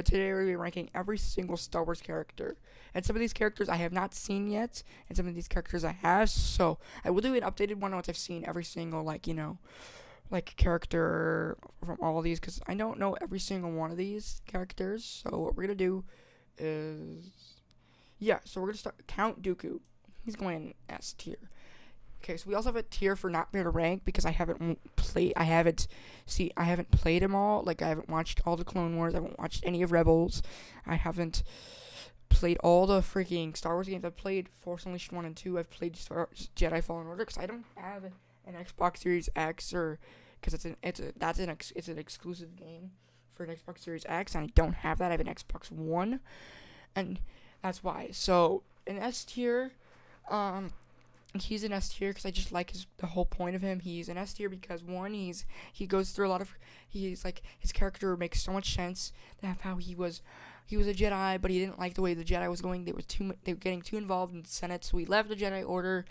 today we're going to be ranking every single Star Wars character. And some of these characters I have not seen yet, and some of these characters I have. So I will do an updated one once I've seen every single, character from all of these, because I don't know every single one of these characters. So what we're going to do is, so we're going to start Count Dooku. He's going in S tier. Okay, so we also have a tier for not fair to rank because I haven't played them all. Like, I haven't watched all the Clone Wars. I haven't watched any of Rebels. I haven't played all the freaking Star Wars games. I've played Force Unleashed 1 and 2. I've played Jedi Fallen Order because I don't have an Xbox Series X, or because it's an exclusive game for an Xbox Series X, and I don't have that. I have an Xbox One, and that's why. So in S tier, he's an S tier because I just like the whole point of him. He's an S tier because one, he goes through a lot of, his character makes so much sense. That how he was a Jedi, but he didn't like the way the Jedi was going. They were getting too involved in the Senate, so he left the Jedi Order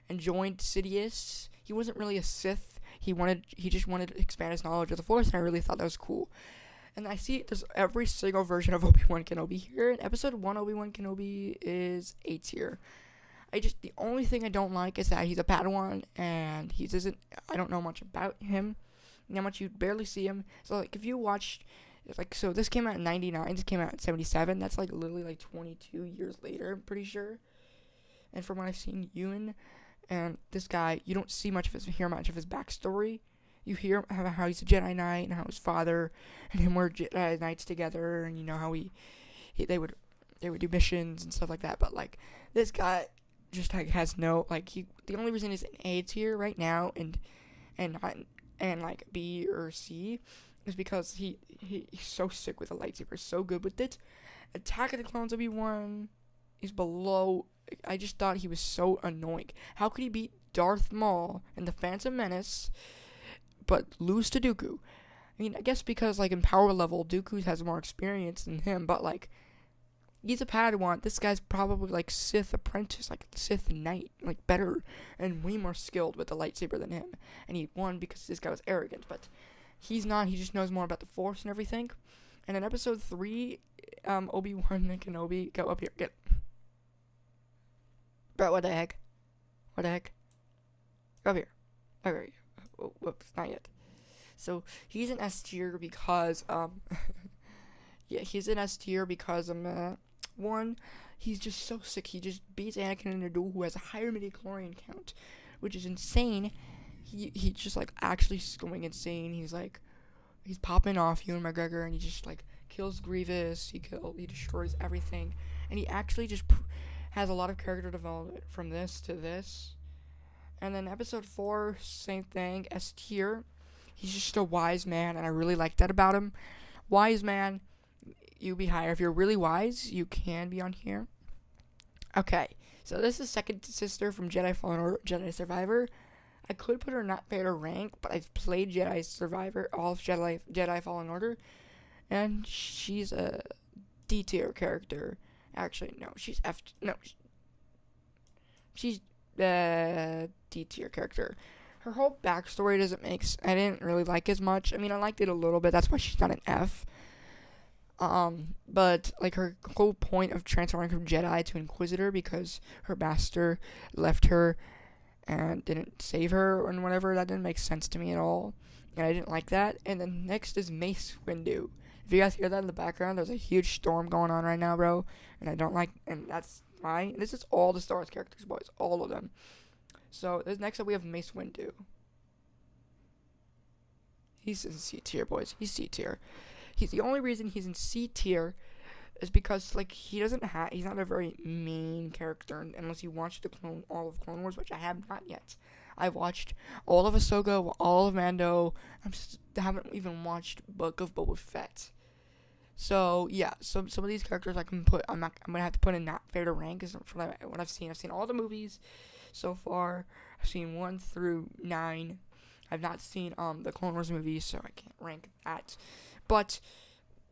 and joined Sidious. He wasn't really a Sith. He just wanted to expand his knowledge of the Force, and I really thought that was cool. And I see there's every single version of Obi-Wan Kenobi here. In Episode 1, Obi-Wan Kenobi is A tier. The only thing I don't like is that he's a Padawan, and I don't know much about him. Not much, you barely see him. So, if you watched, this came out in 99, this came out in 77, that's, literally, 22 years later, I'm pretty sure. And from what I've seen, Ewan and this guy, you don't hear much of his backstory. You hear how he's a Jedi Knight, and how his father and him were Jedi Knights together, and, how they would do missions and stuff like that, but, this guy just has no, the only reason he's in A tier right now and B or C is because he's so sick with the lightsaber, so good with it. Attack of the Clones Obi-Wan is below. I just thought he was so annoying. How could he beat Darth Maul in the Phantom Menace but lose to Dooku? I mean, I guess because in power level Dooku has more experience than him, but he's a Padawan. This guy's probably Sith apprentice, Sith Knight, better and way more skilled with the lightsaber than him. And he won because this guy was arrogant, but he's not. He just knows more about the Force and everything. And in Episode 3, Obi-Wan and Kenobi, go up here, get. Bro, what the heck? Go up here. Okay. Oh, whoops, not yet. So he's an S tier because he's an S tier because one, he's just so sick. He just beats Anakin in a duel who has a higher midi-chlorian count, which is insane. He just actually going insane. He's popping off Ewan McGregor, and he just kills Grievous. He destroys everything, and he actually just has a lot of character development from this to this. And then Episode 4, same thing, S tier. He's just a wise man, and I really like that about him. Wise man. You be higher. If you're really wise, you can be on here. Okay, so this is second sister from Jedi Fallen Order, Jedi Survivor. I could put her not fair to rank, but I've played Jedi Survivor, all of Jedi Fallen Order, and she's a D tier character. Actually, no, she's she's D tier character. Her whole backstory I didn't really like as much. I mean, I liked it a little bit. That's why she's not an F. But her whole point of transforming from Jedi to Inquisitor because her master left her and didn't save her and whatever, that didn't make sense to me at all, and I didn't like that. And then next is Mace Windu. If you guys hear that in the background, there's a huge storm going on right now, bro, and I don't like, and that's fine. This is all the Star Wars characters, boys, all of them. So next up we have Mace Windu. He's in C tier, boys. He's C tier. He's the only reason he's in C tier is because he's not a very main character unless you watch all of Clone Wars, which I have not yet. I've watched all of Ahsoka, all of Mando. I haven't even watched Book of Boba Fett. So yeah, some of these characters I'm gonna have to put in not fair to rank because from what I've seen all the movies so far. I've seen 1 through 9. I've not seen the Clone Wars movies, so I can't rank that. But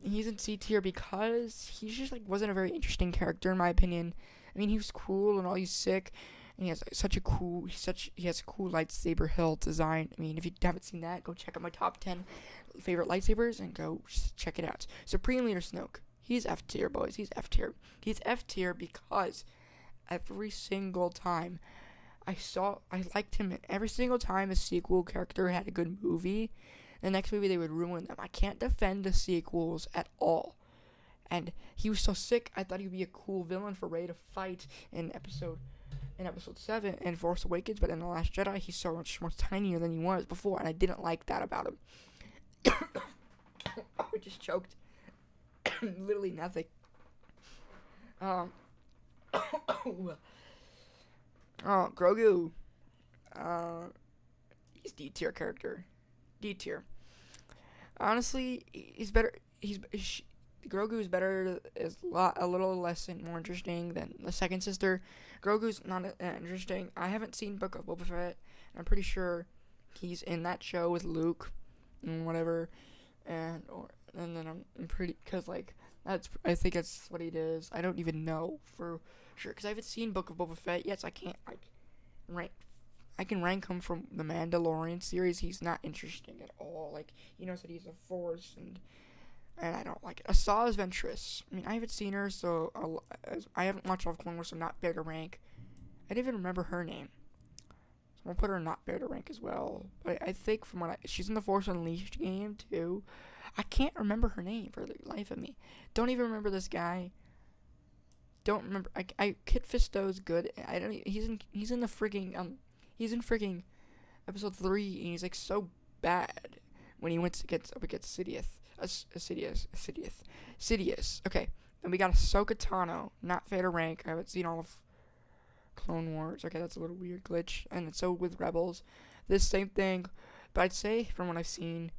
he's in C tier because he just wasn't a very interesting character in my opinion. I mean, he was cool and all, he's sick, and he has he has a cool lightsaber hilt design. I mean, if you haven't seen that, go check out my top 10 favorite lightsabers and go check it out. Supreme Leader Snoke. He's F tier, boys. He's F tier. He's F tier because every single time I liked him, and every single time a sequel character had a good movie, the next movie they would ruin them. I can't defend the sequels at all. And he was so sick, I thought he would be a cool villain for Rey to fight in episode 7 in Force Awakens, but in The Last Jedi, he's so much more tinier than he was before, and I didn't like that about him. I just choked. Literally nothing. Grogu. He's D tier character. D tier. Honestly, he's better. Grogu is better. Is a little less and more interesting than the second sister. Grogu's not interesting. I haven't seen Book of Boba Fett. I'm pretty sure he's in that show with Luke and whatever, and then I'm pretty because like I think that's what he does. I don't even know for sure because I haven't seen Book of Boba Fett. Yes, I can't I can rank him from the Mandalorian series. He's not interesting at all. Like, he knows that he's a force, and I don't like it. Asajj Ventress. I mean, I haven't seen her, so I haven't watched all of Clone Wars, so not fair to rank. I didn't even remember her name. So I'll put her not fair to rank as well. But I think from she's in the Force Unleashed game, too. I can't remember her name for the life of me. Don't even remember this guy. Don't remember. Kit Fisto's good. I don't. He's in the freaking He's in freaking episode 3, and he's like so bad when he went up against Sidious. Okay, then we got Ahsoka Tano. Not fair to rank. I haven't seen all of Clone Wars. Okay, that's a little weird glitch. And it's so with Rebels. This same thing, but I'd say from what I've seen,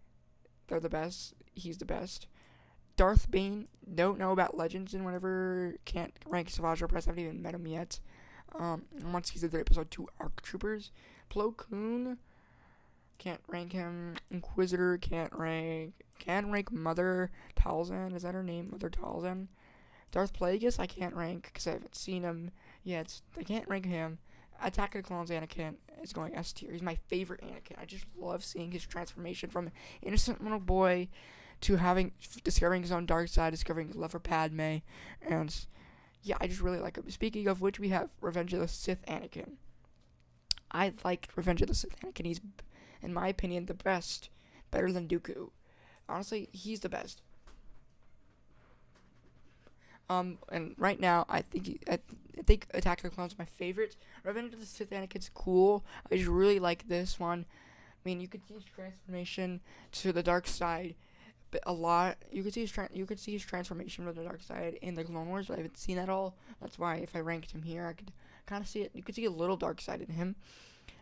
they're the best. He's the best. Darth Bane. Don't know about Legends and whatever. Can't rank Savage Opress. I haven't even met him yet. Once he's in episode 2 ARC Troopers. Plo Koon, can't rank him. Inquisitor, can't rank Mother Talzin, is that her name? Mother Talzin. Darth Plagueis, I can't rank because I haven't seen him yet. I can't rank him. Attack of the Clones Anakin is going S tier. He's my favorite Anakin. I just love seeing his transformation from innocent little boy to discovering his own dark side, discovering his love for Padme, and yeah, I just really like him. Speaking of which, we have Revenge of the Sith Anakin. I like Revenge of the Sith Anakin. He's, in my opinion, the best. Better than Dooku. Honestly, he's the best. And right now, I think Attack of the Clones is my favorite. Revenge of the Sith Anakin's cool. I just really like this one. I mean, you could see his transformation to the dark side a lot. You could see his transformation from the dark side in the Clone Wars, but I haven't seen that all. That's why if I ranked him here, I could kind of see it. You could see a little dark side in him,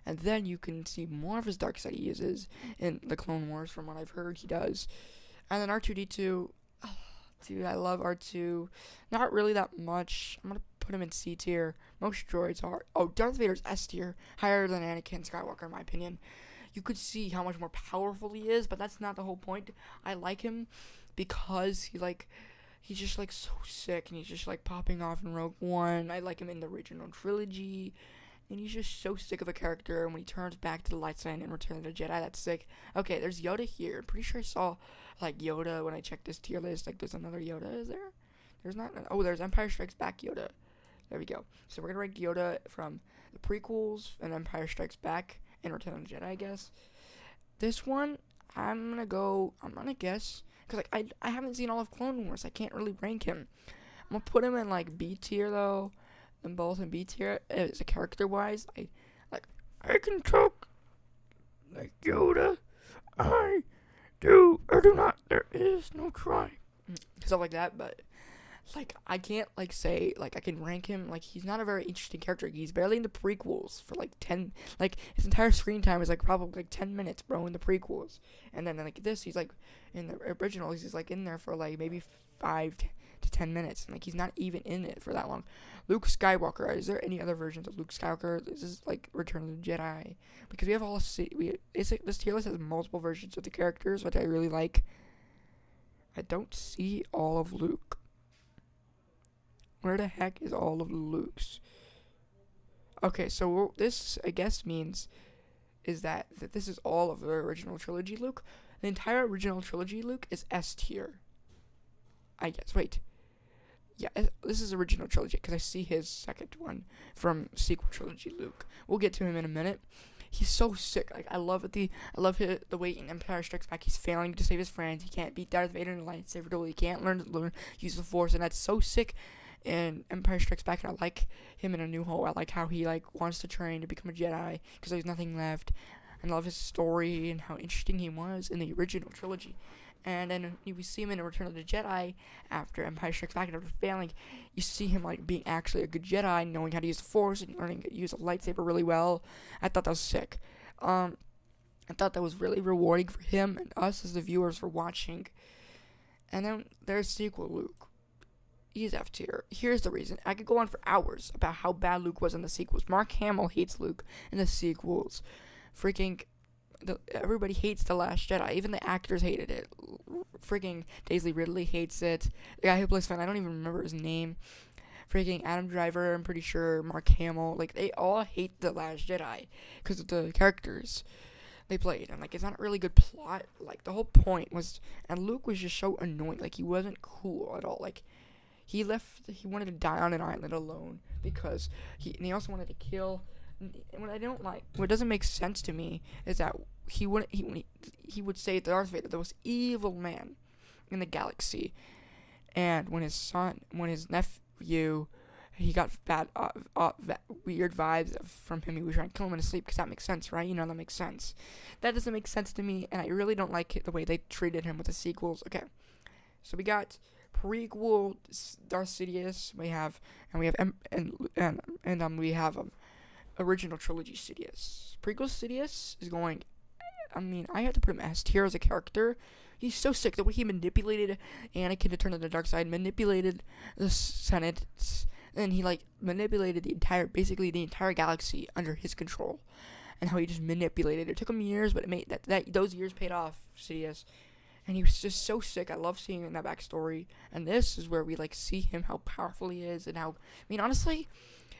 and then you can see more of his dark side he uses in the Clone Wars, from what I've heard he does. And then R2D2, dude, I love R2. Not really that much. I'm gonna put him in C tier. Most droids are. Oh, Darth Vader's S tier, higher than Anakin Skywalker in my opinion. You could see how much more powerful he is, but that's not the whole point. I like him because he's just like so sick, and he's just like popping off in Rogue One. I like him in the original trilogy, and he's just so sick of a character. And when he turns back to the light side in Return of the Jedi, that's sick. Okay, there's Yoda here. I'm pretty sure I saw like Yoda when I checked this tier list. Like, there's another Yoda. Is there? There's not. Oh, there's Empire Strikes Back Yoda. There we go. So we're gonna rank Yoda from the prequels and Empire Strikes Back and Return of the Jedi, I guess. This one, I'm gonna guess, because like I haven't seen all of Clone Wars. I can't really rank him. I'm gonna put him in like B tier though. Them both in B tier as a character wise. I can talk like Yoda. I do not. There is no try. Stuff like that, but like I can't like say like I can rank him. Like, he's not a very interesting character. He's barely in the prequels for like 10, like his entire screen time is like probably like 10 minutes, bro, in the prequels. And then like this, he's like in the originals, he's like in there for like maybe 5 to 10 minutes. And like he's not even in it for that long. Luke Skywalker. Is there any other versions of Luke Skywalker? This is like Return of the Jedi, because we have all this tier list has multiple versions of the characters, which I really like. I don't see all of Luke. Where the heck is all of Luke's? Okay, so this I guess means is that this is all of the original trilogy Luke. The entire original trilogy Luke is S tier. I guess. Wait. Yeah, this is original trilogy because I see his second one from sequel trilogy Luke. We'll get to him in a minute. He's so sick. Like I love it. I love the way in Empire Strikes Back he's failing to save his friends. He can't beat Darth Vader in a lightsaber duel. He can't learn use the Force, and that's so sick. In Empire Strikes Back, and I like him in A New Hope. I like how he wants to train to become a Jedi because there's nothing left. And I love his story and how interesting he was in the original trilogy. And then we see him in Return of the Jedi after Empire Strikes Back and after failing. You see him being actually a good Jedi, knowing how to use the Force and learning to use a lightsaber really well. I thought that was sick. I thought that was really rewarding for him and us as the viewers for watching. And then there's sequel Luke. He's F tier. Here's the reason. I could go on for hours about how bad Luke was in the sequels. Mark Hamill hates Luke in the sequels. Everybody hates The Last Jedi. Even the actors hated it. Freaking Daisy Ridley hates it. The guy who plays Finn, I don't even remember his name. Freaking Adam Driver, I'm pretty sure. Mark Hamill. They all hate The Last Jedi because of the characters they played. And, it's not a really good plot. The whole point was... And Luke was just so annoying. He wasn't cool at all. He wanted to die on an island alone because he also wanted to kill. And what doesn't make sense to me is that he would say Darth Vader, the most evil man in the galaxy, and when his nephew, he got weird vibes from him. He was trying to kill him in his sleep because that makes sense, right? That makes sense. That doesn't make sense to me, and I really don't like the way they treated him with the sequels. Okay, so we got prequel Darth Sidious. We have original trilogy Sidious. Prequel Sidious is going. I have to put him S tier as a character. He's so sick. The way he manipulated Anakin to turn to the dark side, manipulated the Senate, and he manipulated basically the entire galaxy under his control, and how he just manipulated it. It took him years, but it made those years paid off. Sidious. And he was just so sick. I love seeing him in that backstory. And this is where we see him, how powerful he is, and how honestly,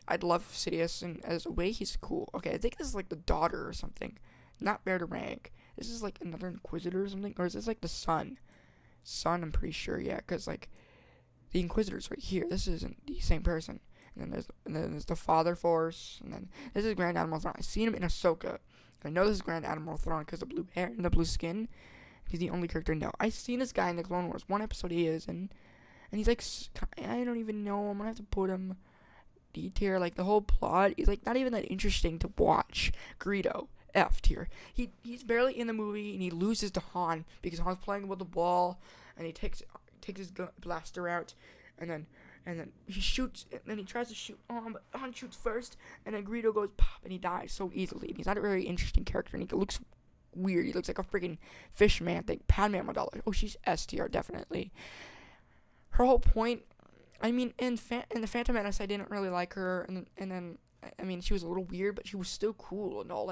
I'd love Sidious, and as a way he's cool. Okay, I think this is the daughter or something. Not fair to rank. This is another Inquisitor or something, or is this the son? Son, I'm pretty sure, yeah, because the Inquisitor's right here. This isn't the same person. And then there's the Father Force, and then this is Grand Admiral Thrawn. I've seen him in Ahsoka. I know this is Grand Admiral Thrawn because of the blue hair and the blue skin. He's the only character I know. I've seen this guy in the Clone Wars. One episode he is, and he's I don't even know. I'm gonna have to put him D tier. The whole plot is not even that interesting to watch. Greedo, F tier. He's barely in the movie, and he loses to Han because Han's playing with the ball, and he takes his blaster out, and then he shoots, and then he tries to shoot Han, but Han shoots first, and then Greedo goes pop, and he dies so easily. And he's not a very interesting character, and he looks weird. He looks like a freaking fish man thing. Padme Amidala. Oh, she's S tier, definitely. Her whole point, in the Phantom Menace, I didn't really like her, and then she was a little weird, but she was still cool and all.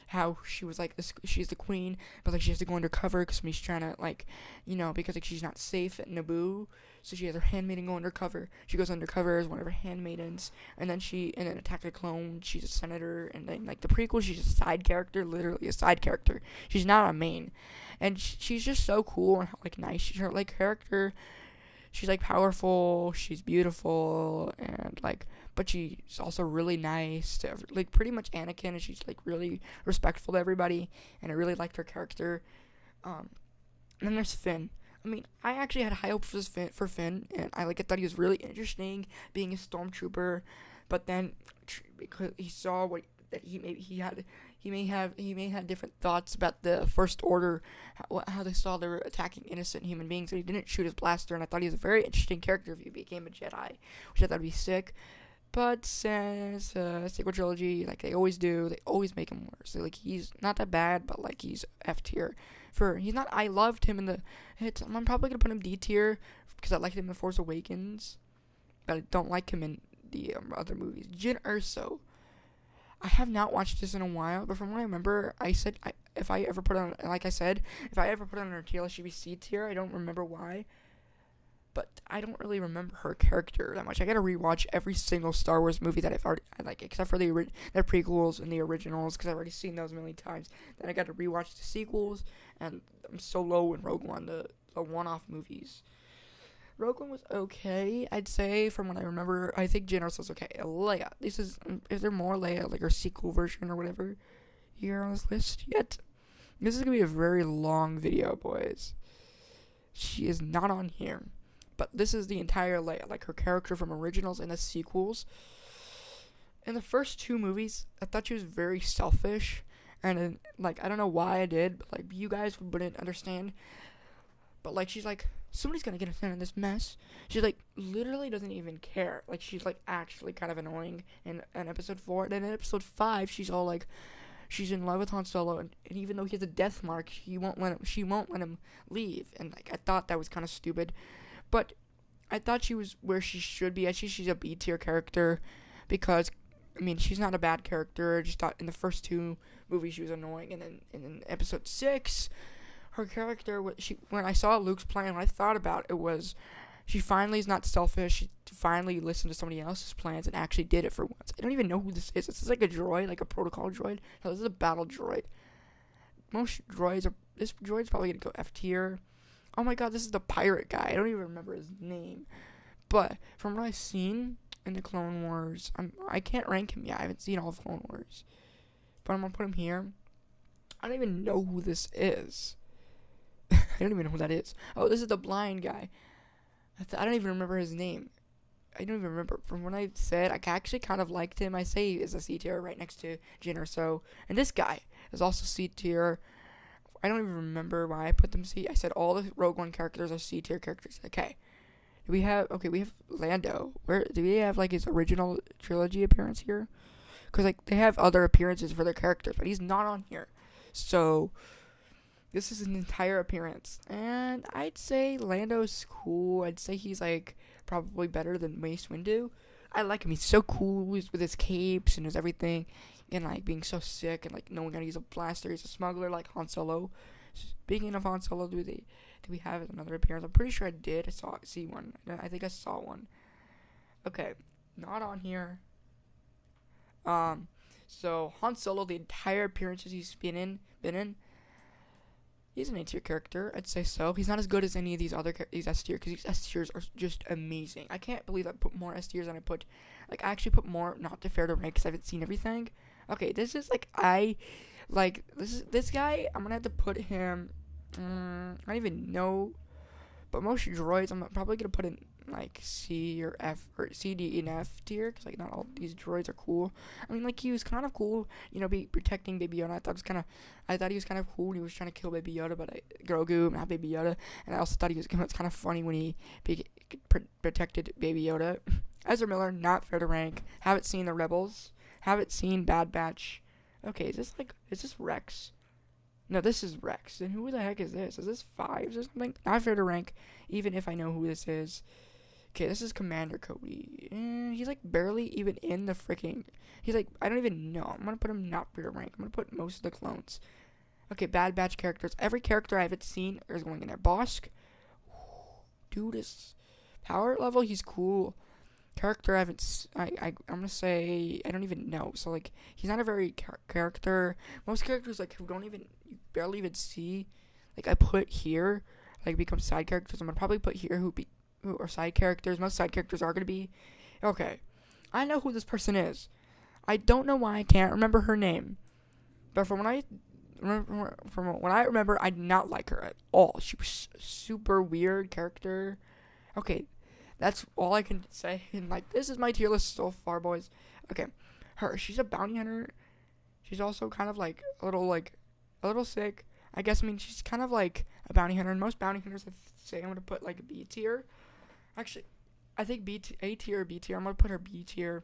How she was she's the queen, but she has to go undercover because she's trying to because she's not safe at Naboo, so she has her handmaiden go undercover. She goes undercover as one of her handmaidens, and then Attack the Clone, she's a senator, and then the prequel, she's a side character, literally a side character. She's not a main, and she's just so cool and nice. She's her character. She's powerful, she's beautiful, and but she's also really nice to pretty much Anakin, and she's really respectful to everybody, and I really liked her character. And then there's Finn. I actually had high hopes for Finn, and I thought he was really interesting being a stormtrooper, but then because he saw that he may have different thoughts about the First Order, how they saw they were attacking innocent human beings, so he didn't shoot his blaster, and I thought he was a very interesting character if he became a Jedi, which I thought would be sick. But since sequel trilogy, they always do, they always make him worse. He's not that bad, but he's F tier. He's not. I loved him in the hits. I'm probably gonna put him D tier because I liked him in Force Awakens, but I don't like him in the other movies. Jyn Erso. I have not watched this in a while, but from what I remember, if I ever put on her tail, it should be C tier. I don't remember why, but I don't really remember her character that much. I gotta rewatch every single Star Wars movie that I've already like, except for the prequels and the originals, because I've already seen those a million times. Then I got to rewatch the sequels, and I'm so low in Rogue One, the one-off movies. Rogue One was okay, I'd say, from what I remember. I think Jyn Erso's okay. Leia. Is there more Leia, like her sequel version or whatever, here on this list yet? This is going to be a very long video, boys. She is not on here. But this is the entire Leia, like her character from originals and the sequels. In the first two movies, I thought she was very selfish. And, like, I don't know why I did, but, like, you guys wouldn't understand. But, like, she's like, somebody's gonna get us in this mess. She, like, literally doesn't even care. Like, she's, like, actually kind of annoying in episode 4. And then in episode 5, she's all, like, she's in love with Han Solo. And even though he has a death mark, she won't let him leave. And, like, I thought that was kind of stupid. But I thought she was where she should be. Actually, she's a B-tier character. Because, I mean, she's not a bad character. I just thought in the first two movies she was annoying. And then in episode 6... her character, when I saw Luke's plan, what I thought about it was, she finally is not selfish. She finally listened to somebody else's plans and actually did it for once. I don't even know who this is. This is like a droid, like a protocol droid. No, this is a battle droid. Most droids are, this droid's probably gonna go F tier. Oh my god, this is the pirate guy. I don't even remember his name. But from what I've seen in the Clone Wars, I can't rank him yet. I haven't seen all of Clone Wars. But I'm gonna put him here. I don't even know who this is. I don't even know who that is. Oh, this is the blind guy. I don't even remember his name. I don't even remember. From what I said, I actually kind of liked him. I say he is a C tier right next to Jyn Erso. And this guy is also C tier. I don't even remember why I put them C. I said all the Rogue One characters are C tier characters. Okay. We have Lando. Where do we have like his original trilogy appearance here? Because like they have other appearances for their characters, but he's not on here. So this is an entire appearance. And I'd say Lando's cool. I'd say he's, like, probably better than Mace Windu. I like him. He's so cool. He's with his capes and his everything. And, like, being so sick and, like, knowing how to use a blaster. He's a smuggler like Han Solo. Speaking of Han Solo, do we have another appearance? I'm pretty sure I did. See one. I think I saw one. Okay. Not on here. So, Han Solo, the entire appearances he's been in, he's an A-tier character, I'd say so. He's not as good as any of these other these S-tier, because these S-tiers are just amazing. I can't believe I put more S-tiers than I put, like, I actually put more, not fair to rank, because I haven't seen everything. Okay, this is, like, this guy, I'm gonna have to put him, I don't even know, but most droids, I'm probably gonna put in, like, C or F, or C, D, and F tier, because, like, not all these droids are cool. I mean, like, he was kind of cool, you know, protecting Baby Yoda. I thought he was kind of cool when he was trying to kill Baby Yoda, but Grogu, not Baby Yoda. And I also thought it was kind of funny when he protected Baby Yoda. Ezra Miller, not fair to rank. Haven't seen the Rebels. Haven't seen Bad Batch. Okay, is this Rex? No, this is Rex. And who the heck is this? Is this Fives or something? Not fair to rank, even if I know who this is. Okay, this is Commander Cody. He's, like, barely even in the freaking... He's, like, I don't even know. I'm gonna put him not fair to rank. I'm gonna put most of the clones. Okay, Bad Batch characters. Every character I haven't seen is going in there. Bosk. Dude, his power level, he's cool. Character I haven't... I'm gonna say... I don't even know. So, like, he's not a very character... Most characters, like, who you barely even see... Like, I put here... Like, become side characters. I'm gonna probably put here who are side characters. Most side characters are going to be... Okay. I know who this person is. I don't know why I can't remember her name. But from what I remember, I did not like her at all. She was a super weird character. Okay. That's all I can say. And, like, this is my tier list so far, boys. Okay. She's a bounty hunter. She's also kind of, like, a little sick. I guess, I mean, she's kind of like a bounty hunter. And most bounty hunters, I say I'm going to put, like, a B tier. Actually, I think A tier or B tier. I'm going to put her B tier.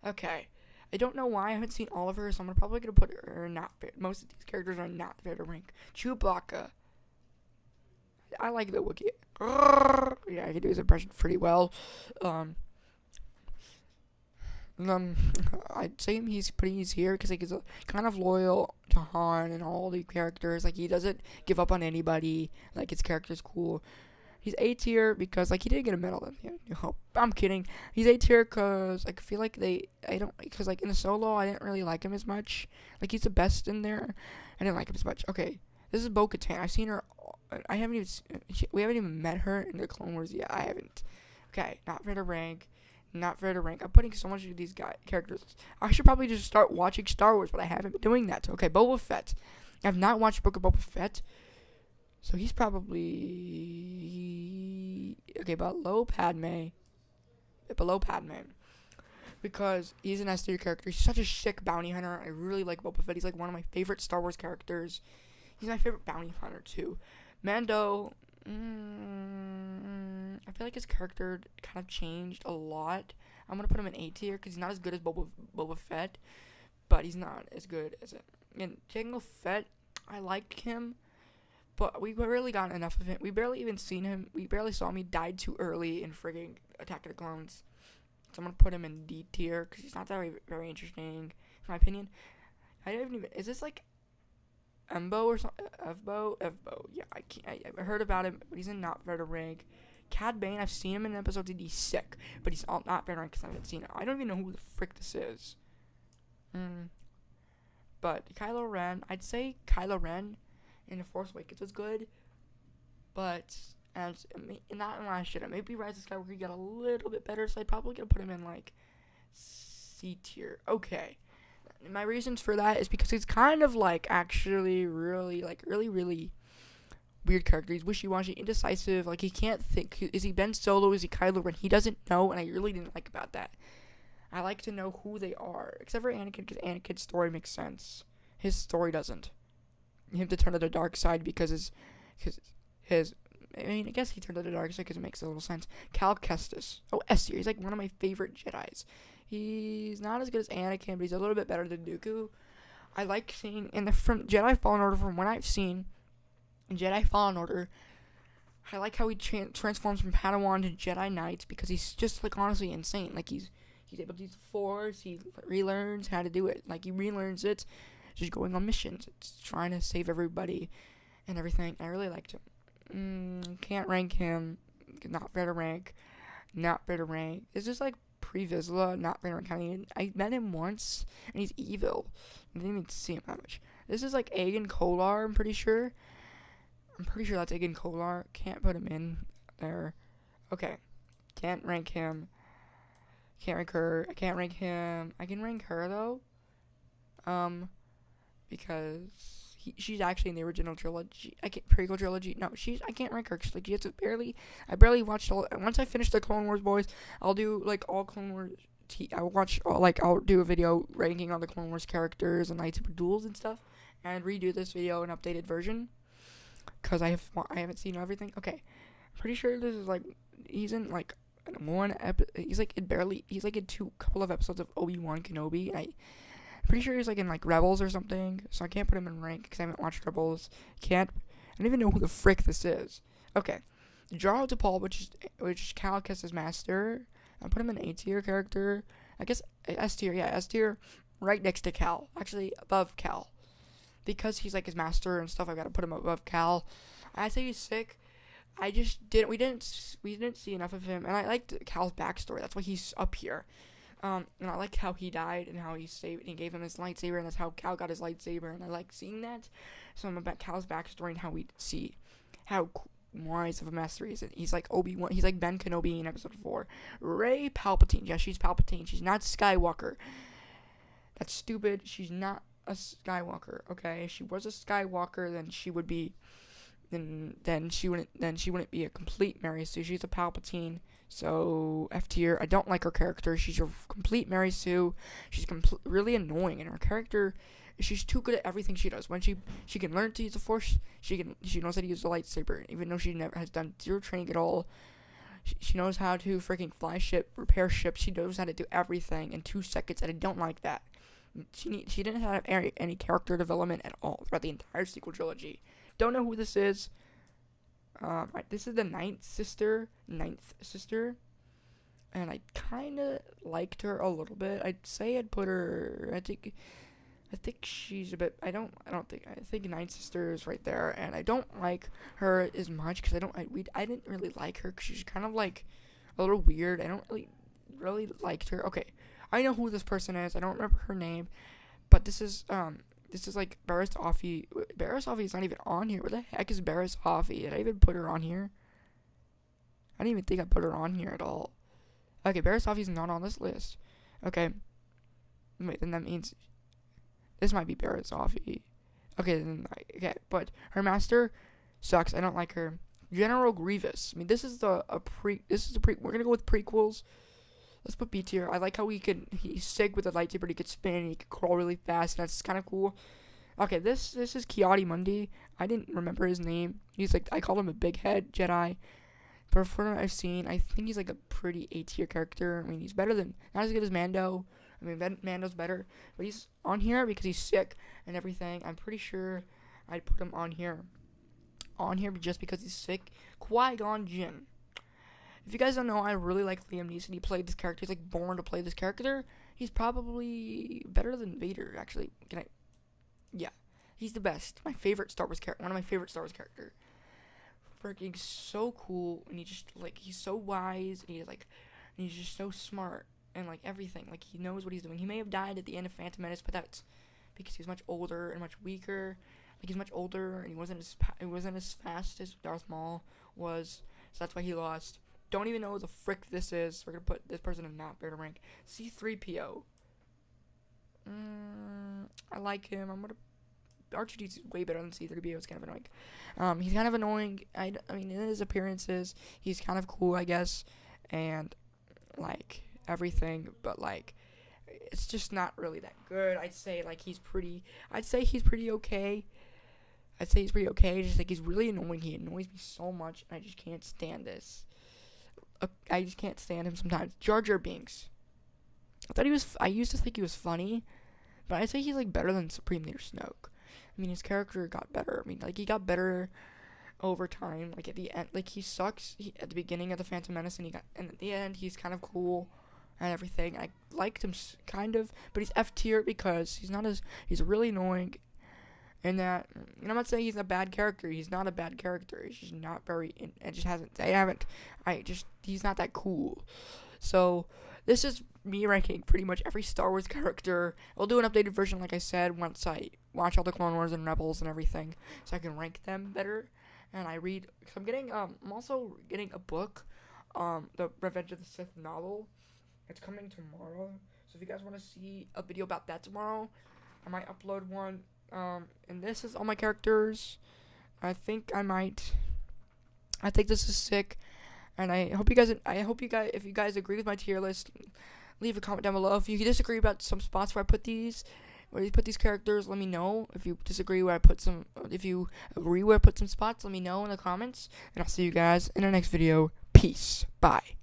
Okay. I don't know why I haven't seen all of her, so I'm probably going to put her not fair. Most of these characters are not fair to rank. Chewbacca. I like the Wookiee. Yeah, I can do his impression pretty well. I'd say he's pretty easy here because, like, he's kind of loyal to Han and all the characters. Like, he doesn't give up on anybody. Like, his character's cool. He's A tier because like he didn't get a medal at the end. No, I'm kidding. He's A tier because I feel like because like in the solo I didn't really like him as much. Like he's the best in there. I didn't like him as much. Okay, this is Bo-Katan. I've seen her. I haven't even. We haven't even met her in the Clone Wars yet. I haven't. Okay, not fair to rank. Not fair to rank. I'm putting so much into these characters. I should probably just start watching Star Wars, but I haven't been doing that. Okay, Boba Fett. I've not watched Book of Boba Fett. So he's probably below Padme. Below Padme. Because he's an S tier character. He's such a sick bounty hunter. I really like Boba Fett. He's like one of my favorite Star Wars characters. He's my favorite bounty hunter too. Mando, I feel like his character kind of changed a lot. I'm gonna put him in A tier because he's not as good as Boba Fett, but he's not as good as it. And Jango Fett, I liked him, but we barely got enough of him. We barely even seen him. We barely saw him. He died too early in frigging Attack of the Clones. So I'm gonna put him in D tier because he's not that very interesting, in my opinion. I don't even. Is this like Embo or something? Evbo? Yeah, I heard about him, but he's in not fair to rank. Cad Bane, I've seen him in episodes and he's sick, but he's not fair to rank because I haven't seen it. I don't even know who the frick this is. But Kylo Ren, I'd say Kylo Ren in The Force Awakens was good, but not in Last Jedi. Maybe Rise of Skywalker got a little bit better, so I'd probably gonna put him in like C tier. Okay. My reasons for that is because he's kind of like actually really weird character. He's wishy-washy, indecisive. Like he can't think. Is he Ben Solo? Is he Kylo Ren? He doesn't know, and I really didn't like about that. I like to know who they are, except for Anakin, because Anakin's story makes sense. His story doesn't. Him to turn to the dark side because his. I mean, I guess he turned to the dark side because it makes a little sense. Cal Kestis. Oh, S tier. He's like one of my favorite Jedis. He's not as good as Anakin, but he's a little bit better than Dooku. I like seeing from Jedi Fallen Order, from what I've seen in Jedi Fallen Order, I like how he transforms from Padawan to Jedi Knight because he's just like honestly insane. Like he's able to use the Force. He relearns how to do it. Like he relearns it, just going on missions. It's trying to save everybody and everything. I really liked him. Can't rank him. Not fair to rank. Not fair to rank. It's just like pre-Vizsla, not fair to rank. I met him once, and he's evil. I didn't even see him that much. This is like Aegon Kolar, I'm pretty sure. I'm pretty sure that's Aegon Kolar. Can't put him in there. Okay. Can't rank him. Can't rank her. I can't rank him. I can rank her, though. Because she's actually in the original trilogy. Prequel trilogy. No, I can't rank her. Cause, like, I barely watched all. Once I finish the Clone Wars, boys, I'll do, like, all Clone Wars. I'll do a video ranking all the Clone Wars characters and lightsaber duels and stuff. And redo this video in updated version. Because I haven't seen everything. Okay. I'm pretty sure this is, like, he's in, like, he's like in couple of episodes of Obi-Wan Kenobi. And I'm pretty sure he's like in like Rebels or something, so I can't put him in rank because I haven't watched Rebels. I don't even know who the frick this is. Okay, Jaro Tapal, which is Cal Kestis' master. I'll put him in A tier character. I guess S tier, yeah, S tier, right next to Cal, actually above Cal, because he's like his master and stuff. I gotta put him above Cal. I say he's sick. We didn't see enough of him, and I liked Cal's backstory. That's why he's up here. And I like how he died and how he gave him his lightsaber, and that's how Cal got his lightsaber, and I like seeing that. So I'm about Cal's backstory and how we see how wise of a master he is. He's like Obi-Wan. He's like Ben Kenobi in Episode 4. Rey Palpatine. Yeah, she's Palpatine. She's not Skywalker. That's stupid. She's not a Skywalker. Okay, if she was a Skywalker, then she would be. Then she wouldn't be a complete Mary Sue. She's a Palpatine. So F tier. I don't like her character. She's a complete Mary Sue. She's really annoying, and her character, she's too good at everything she does. When she can learn to use the Force, she knows how to use the lightsaber, even though she never has done zero training at all. She knows how to freaking fly ship, repair ships. She knows how to do everything in 2 seconds, and I don't like that. She didn't have any character development at all throughout the entire sequel trilogy. Don't know who this is. This is the ninth sister, and I kind of liked her a little bit. I'd say I'd put her. I think I think she's a bit. I think Night Sister is right there, and I don't like her as much because I didn't really like her because she's kind of like a little weird. I don't really liked her. Okay, I know who this person is. I don't remember her name, but this is like Barris Offie. Barris Offie is not even on here. Where the heck is Barris Offie? Did I even put her on here? I didn't even think I put her on here at all. Okay, Barris Offie is not on this list. Okay, wait, then that means this might be Barris Offie. Okay, but her master sucks. I don't like her. General Grievous. I mean, this is a pre. We're gonna go with prequels. Let's put B tier. I like how he's sick with a lightsaber. He could spin. He could crawl really fast. And that's kind of cool. Okay, this is Kiadi Mundi. I didn't remember his name. He's like, I call him a big head Jedi. But from what I've seen, I think he's like a pretty A tier character. I mean, he's better than, not as good as Mando. I mean, Mando's better, but he's on here because he's sick and everything. I'm pretty sure I'd put him on here just because he's sick. Qui-Gon Jinn. If you guys don't know, I really like Liam Neeson. He played this character. He's like born to play this character. He's probably better than Vader, actually. Yeah, he's the best. My favorite Star Wars character. One of my favorite Star Wars character. Freaking so cool, and he's so wise, and he's just so smart, and like everything. Like he knows what he's doing. He may have died at the end of Phantom Menace, but that's because he was much older and much weaker. Like he's much older, and he wasn't as fast as Darth Maul was. So that's why he lost. Don't even know who the frick this is. We're gonna put this person in not better rank. C-3PO. I like him. R2-D2 is way better than C-3PO. It's kind of annoying. He's kind of annoying. I mean, in his appearances, he's kind of cool, I guess, and like everything. But like, it's just not really that good. I'd say he's pretty okay. Just like he's really annoying. He annoys me so much, and I just can't stand this. I just can't stand him sometimes. Jar Jar Binks. I used to think he was funny, but I'd say he's like better than Supreme Leader Snoke. I mean, his character got better. I mean, like he got better over time. Like at the end, like he sucks at the beginning of the Phantom Menace, and at the end he's kind of cool and everything. I liked him kind of, but he's F tier because he's really annoying. And that, and I'm not saying he's a bad character. He's not a bad character. He's just not very. He's not that cool. So this is me ranking pretty much every Star Wars character. I'll do an updated version, like I said, once I watch all the Clone Wars and Rebels and everything, so I can rank them better. And I read. Cause I'm also getting a book, the Revenge of the Sith novel. It's coming tomorrow. So if you guys want to see a video about that tomorrow, I might upload one. And this is all my characters. I think this is sick. And I hope you guys, if you guys agree with my tier list, leave a comment down below. If you disagree about some spots where these characters, let me know. If you disagree if you agree where I put some spots, let me know in the comments. And I'll see you guys in the next video. Peace. Bye.